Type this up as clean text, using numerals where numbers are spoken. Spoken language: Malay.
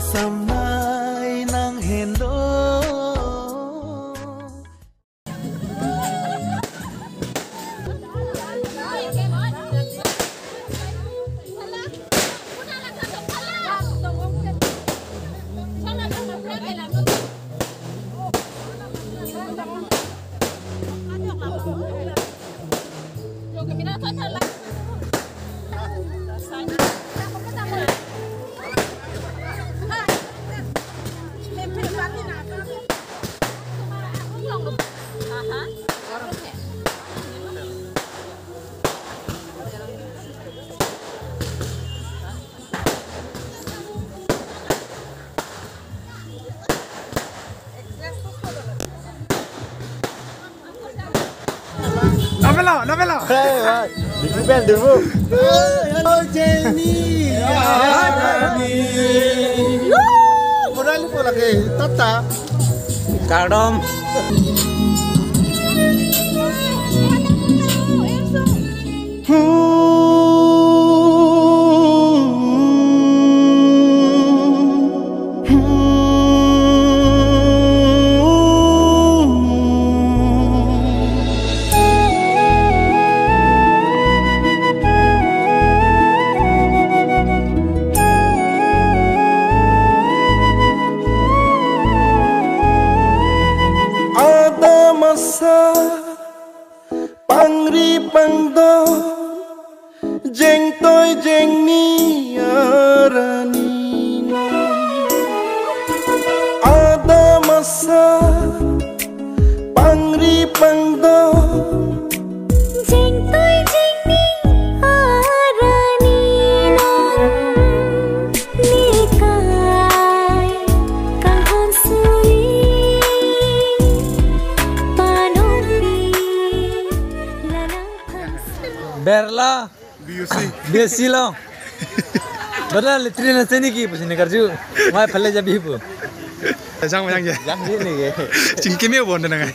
samnai nang hendo. Novelo. Dikubel dulu. Hello Jenny. Modal po lagi tata. Kadom. Masa pangri pangdo jeng toy jeng ni arani ada masa pangri pangdo jeng toy jeng ni arani nikai kahon suri Berla, BSc lo. Berla litri na seni ki pusing kerja. Mai pale jadi ibu. Jangan Jangan ni ke. Cingkimnya bon dengan.